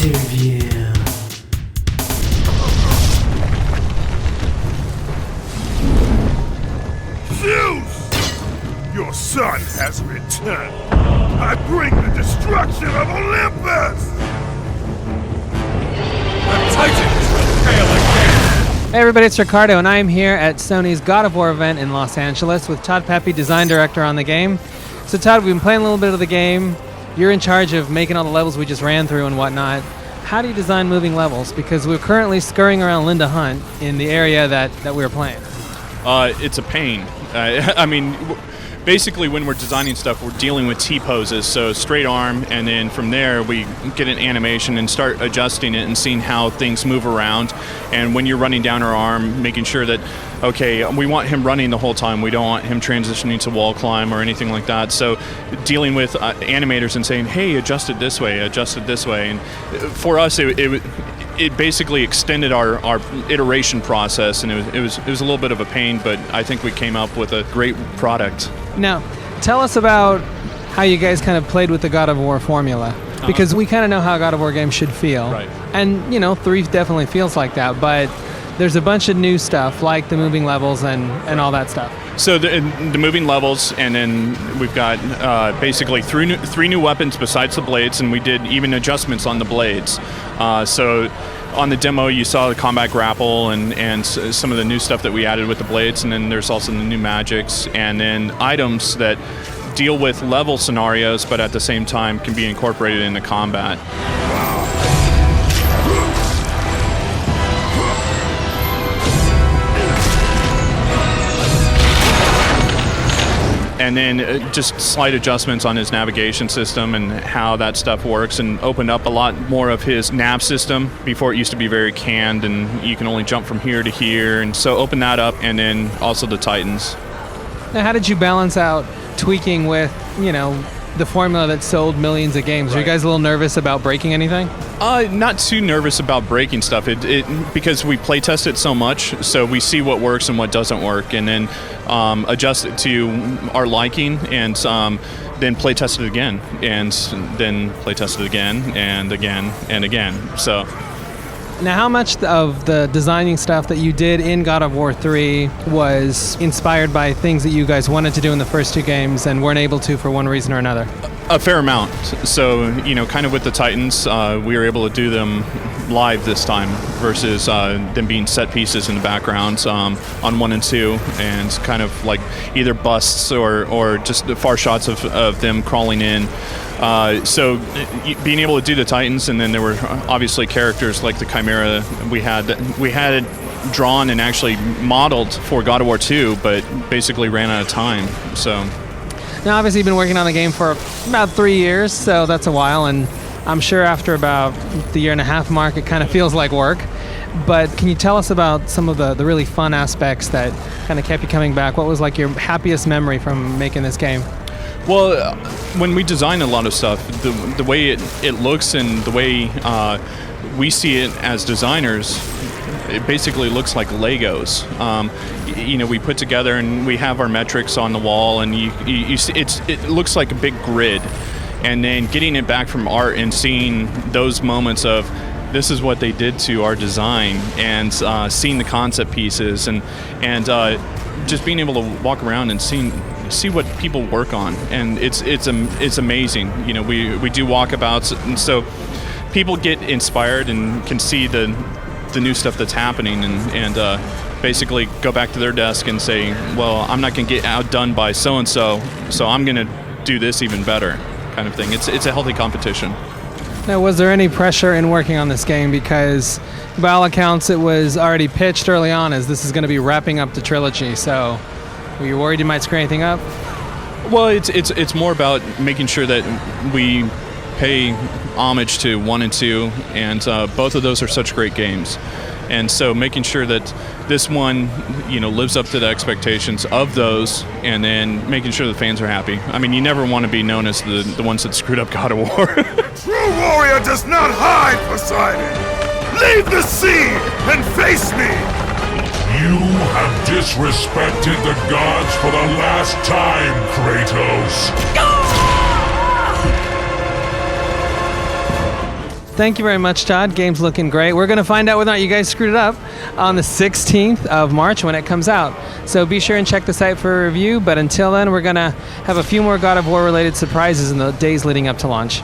Interview. Zeus! Your son has returned. I bring the destruction of Olympus! The Titans will fail again! Hey everybody, it's Ricardo, and I am here at Sony's God of War event in Los Angeles with Todd Pepe, design director on the game. So Todd, we've been playing a little bit of the game. You're in charge of making all the levels we just ran through and whatnot. How do you design moving levels? Because we're currently scurrying around Linda Hunt in the area that we were playing. It's a pain. I mean, basically when we're designing stuff, we're dealing with T-poses, so straight arm, and then from there we get an animation and start adjusting it and seeing how things move around. And when you're running down our arm, making sure that, okay, we want him running the whole time. We don't want him transitioning to wall climb or anything like that. So dealing with animators and saying, hey, adjust it this way, adjust it this way. And for us, it basically extended our iteration process, and it was a little bit of a pain, but I think we came up with a great product. Now, tell us about how you guys kind of played with the God of War formula, because we kind of know how a God of War game should feel. Right. And, 3 definitely feels like that, but there's a bunch of new stuff, like the moving levels and all that stuff. So the moving levels, and then we've got basically three new weapons besides the blades, and we did even adjustments on the blades. So on the demo, you saw the combat grapple and some of the new stuff that we added with the blades, and then there's also the new magics, and then items that deal with level scenarios, but at the same time can be incorporated into combat. And then just slight adjustments on his navigation system and how that stuff works, and opened up a lot more of his nav system. Before, it used to be very canned and you can only jump from here to here, and so open that up, and then also the Titans. Now, how did you balance out tweaking with, the formula that sold millions of games? Right. Are you guys a little nervous about breaking anything? Not too nervous about breaking stuff. Because we play test it so much, so we see what works and what doesn't work, and then adjust it to our liking, and then play test it again, and then play test it again and again and again. So. Now, how much of the designing stuff that you did in God of War 3 was inspired by things that you guys wanted to do in the first 2 games and weren't able to for one reason or another? A fair amount. So, kind of with the Titans, we were able to do them live this time versus them being set pieces in the backgrounds on 1 and 2, and kind of like either busts or just far shots of them crawling in. So being able to do the Titans, and then there were obviously characters like the Chimera we had it drawn and actually modeled for God of War 2, but basically ran out of time. So now, obviously, you've been working on the game for about 3 years, so that's a while, and I'm sure after about the 1.5 year mark, it kind of feels like work. But can you tell us about some of the really fun aspects that kind of kept you coming back? What was like your happiest memory from making this game? Well, when we design a lot of stuff, the way it looks and the way we see it as designers, it basically looks like Legos. We put together and we have our metrics on the wall, and you see, it looks like a big grid. And then getting it back from art and seeing those moments of, this is what they did to our design, and seeing the concept pieces, and just being able to walk around and see what people work on, and it's amazing. We do walkabouts, and so people get inspired and can see the new stuff that's happening, and basically go back to their desk and say, well, I'm not going to get outdone by so and so I'm going to do this even better, kind of thing. It's a healthy competition. Now, was there any pressure in working on this game? Because by all accounts, it was already pitched early on as this is going to be wrapping up the trilogy. So, were you worried you might screw anything up? Well, it's more about making sure that we pay homage to 1 and 2, and both of those are such great games. And so making sure that this one, lives up to the expectations of those, and then making sure the fans are happy. I mean, you never want to be known as the ones that screwed up God of War. True warrior does not hide, Poseidon! Leave the sea and face me! You have disrespected the gods for the last time, Kratos! Thank you very much, Todd. Game's looking great. We're going to find out whether or not you guys screwed it up on the 16th of March when it comes out. So be sure and check the site for a review. But until then, we're going to have a few more God of War related surprises in the days leading up to launch.